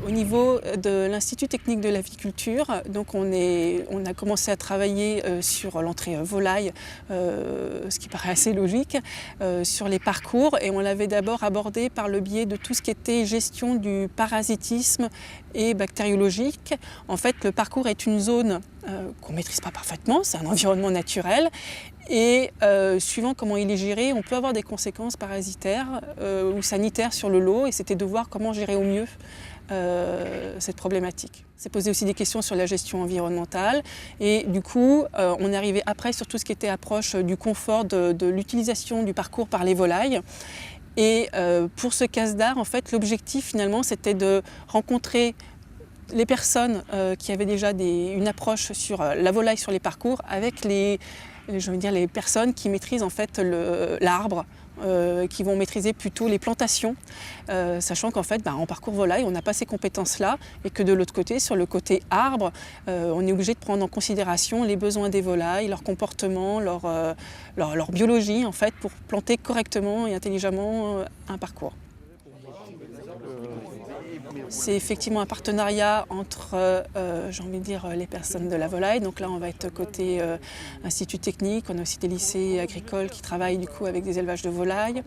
Au niveau de l'Institut technique de l'aviculture, donc on a commencé à travailler sur l'entrée volaille, ce qui paraît assez logique, sur les parcours, et on l'avait d'abord abordé par le biais de tout ce qui était gestion du parasitisme et bactériologique. En fait, le parcours est une zone qu'on ne maîtrise pas parfaitement, c'est un environnement naturel, et suivant comment il est géré, on peut avoir des conséquences parasitaires ou sanitaires sur le lot, et c'était de voir comment gérer au mieux cette problématique. C'est posé aussi des questions sur la gestion environnementale, et du coup on est arrivé après sur tout ce qui était approche du confort de l'utilisation du parcours par les volailles. Et pour ce casse-d'art, en fait, l'objectif finalement c'était de rencontrer les personnes qui avaient déjà une approche sur la volaille sur les parcours avec les personnes qui maîtrisent en fait l'arbre, qui vont maîtriser plutôt les plantations, sachant qu'en fait en parcours volaille on n'a pas ces compétences-là, et que de l'autre côté, sur le côté arbre, on est obligé de prendre en considération les besoins des volailles, leur comportement, leur biologie en fait, pour planter correctement et intelligemment un parcours. C'est effectivement un partenariat entre les personnes de la volaille. Donc là, on va être côté institut technique. On a aussi des lycées agricoles qui travaillent du coup avec des élevages de volailles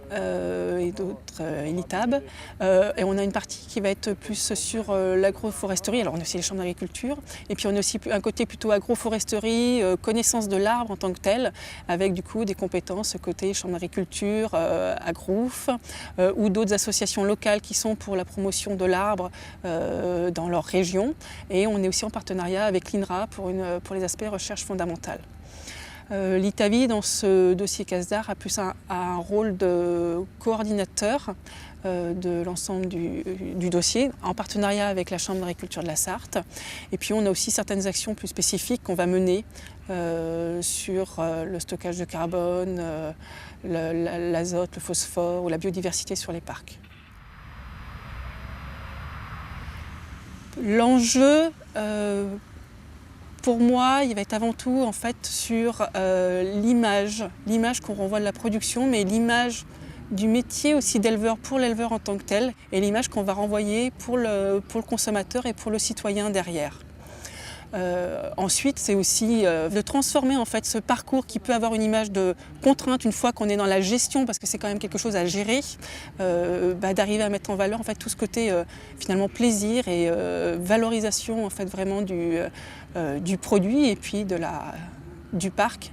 et d'autres ENITAB. Et on a une partie qui va être plus sur l'agroforesterie. Alors on a aussi les chambres d'agriculture. Et puis on a aussi un côté plutôt agroforesterie, connaissance de l'arbre en tant que tel, avec du coup des compétences côté chambre d'agriculture, agrouf, ou d'autres associations locales qui sont pour la promotion de l'arbre dans leur région. Et on est aussi en partenariat avec l'INRA pour les aspects recherche fondamentale. L'ITAVI, dans ce dossier casse-d'art, a plus un rôle de coordinateur de l'ensemble du dossier, en partenariat avec la Chambre d'agriculture de la Sarthe. Et puis on a aussi certaines actions plus spécifiques qu'on va mener sur le stockage de carbone, l'azote, le phosphore ou la biodiversité sur les parcs. L'enjeu, pour moi, il va être avant tout en fait sur l'image qu'on renvoie de la production, mais l'image du métier aussi d'éleveur pour l'éleveur en tant que tel, et l'image qu'on va renvoyer pour le consommateur et pour le citoyen derrière. Ensuite, c'est aussi de transformer en fait ce parcours qui peut avoir une image de contrainte une fois qu'on est dans la gestion, parce que c'est quand même quelque chose à gérer, d'arriver à mettre en valeur en fait tout ce côté finalement plaisir et valorisation en fait vraiment du produit, et puis du parc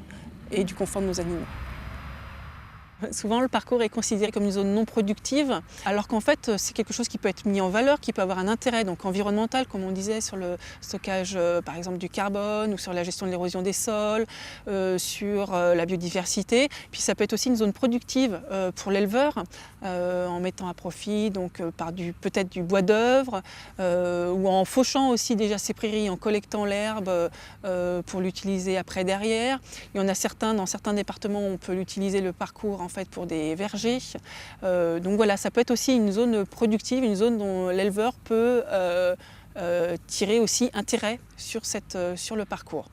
et du confort de nos animaux. Souvent, le parcours est considéré comme une zone non productive, alors qu'en fait, c'est quelque chose qui peut être mis en valeur, qui peut avoir un intérêt donc environnemental, comme on disait, sur le stockage, par exemple, du carbone, ou sur la gestion de l'érosion des sols, sur la biodiversité. Puis ça peut être aussi une zone productive pour l'éleveur, en mettant à profit donc, peut-être du bois d'œuvre, ou en fauchant aussi déjà ses prairies, en collectant l'herbe pour l'utiliser après derrière. Il y en a dans certains départements, on peut l'utiliser le parcours en fait pour des vergers. Donc voilà, ça peut être aussi une zone productive, une zone dont l'éleveur peut tirer aussi intérêt sur le parcours.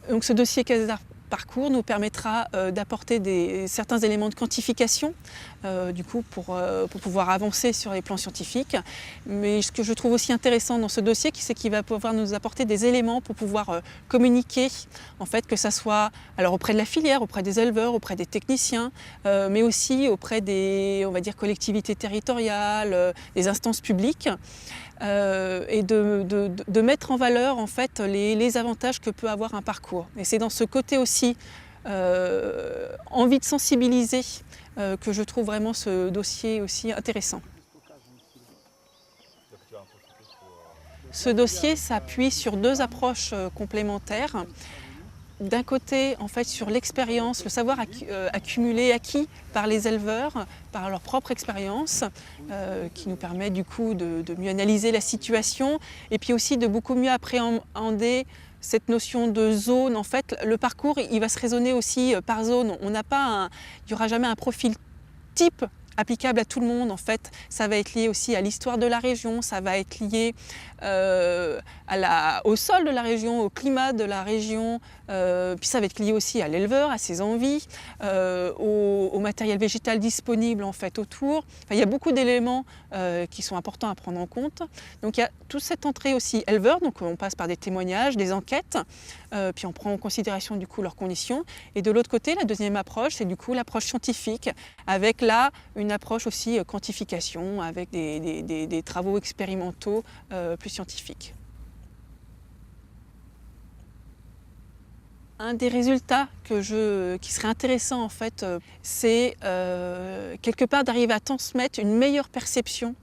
Donc ce dossier casse-d'art parcours nous permettra d'apporter certains éléments de quantification du coup pour pouvoir avancer sur les plans scientifiques. Mais ce que je trouve aussi intéressant dans ce dossier, c'est qu'il va pouvoir nous apporter des éléments pour pouvoir communiquer, en fait, que ça soit alors auprès de la filière, auprès des éleveurs, auprès des techniciens, mais aussi auprès des, on va dire, collectivités territoriales, des instances publiques. Et de mettre en valeur en fait les avantages que peut avoir un parcours. Et c'est dans ce côté aussi envie de sensibiliser que je trouve vraiment ce dossier aussi intéressant. Ce dossier s'appuie sur deux approches complémentaires. D'un côté, en fait, sur l'expérience, le savoir accumulé, acquis par les éleveurs, par leur propre expérience, qui nous permet du coup de mieux analyser la situation, et puis aussi de beaucoup mieux appréhender cette notion de zone. En fait, le parcours, il va se raisonner aussi par zone. Il n'y aura jamais un profil type applicable à tout le monde. En fait, ça va être lié aussi à l'histoire de la région, ça va être lié au sol de la région, au climat de la région, puis ça va être lié aussi à l'éleveur, à ses envies, au matériel végétal disponible en fait autour. Enfin, il y a beaucoup d'éléments qui sont importants à prendre en compte. Donc il y a toute cette entrée aussi éleveur, donc on passe par des témoignages, des enquêtes, puis on prend en considération du coup leurs conditions. Et de l'autre côté, la deuxième approche, c'est du coup l'approche scientifique, avec là une approche aussi quantification, avec des travaux expérimentaux plus scientifiques. Un des résultats qui serait intéressant en fait, c'est quelque part d'arriver à transmettre une meilleure perception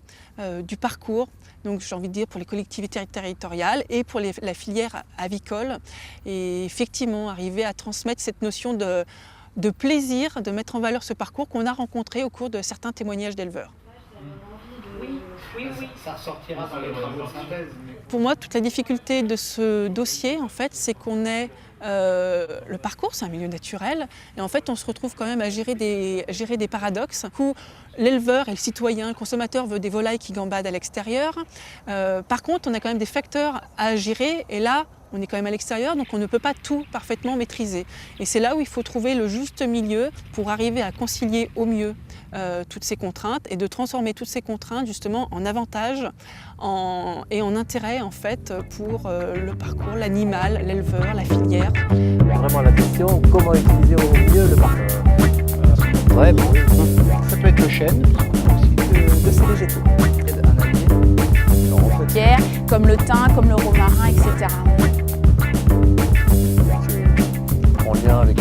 du parcours. Donc j'ai envie de dire pour les collectivités territoriales et pour la filière avicole. Et effectivement, arriver à transmettre cette notion de plaisir, de mettre en valeur ce parcours qu'on a rencontré au cours de certains témoignages d'éleveurs. Oui. Ça ressortira dans les travaux de synthèse. Pour moi, toute la difficulté de ce dossier, en fait, c'est qu'on est le parcours, c'est un milieu naturel, et en fait, on se retrouve quand même à gérer des paradoxes où l'éleveur et le citoyen, le consommateur veut des volailles qui gambadent à l'extérieur. Par contre, on a quand même des facteurs à gérer, et là, on est quand même à l'extérieur, donc on ne peut pas tout parfaitement maîtriser. Et c'est là où il faut trouver le juste milieu pour arriver à concilier au mieux toutes ces contraintes et de transformer toutes ces contraintes justement en avantages et en intérêt en fait pour le parcours, l'animal, l'éleveur, la filière. Vraiment la question, comment utiliser au mieux le parcours. Ouais, bon, ça peut être le chêne, De ces végétaux. un allier. Pierre, comme le thym, comme le romarin, etc. En lien avec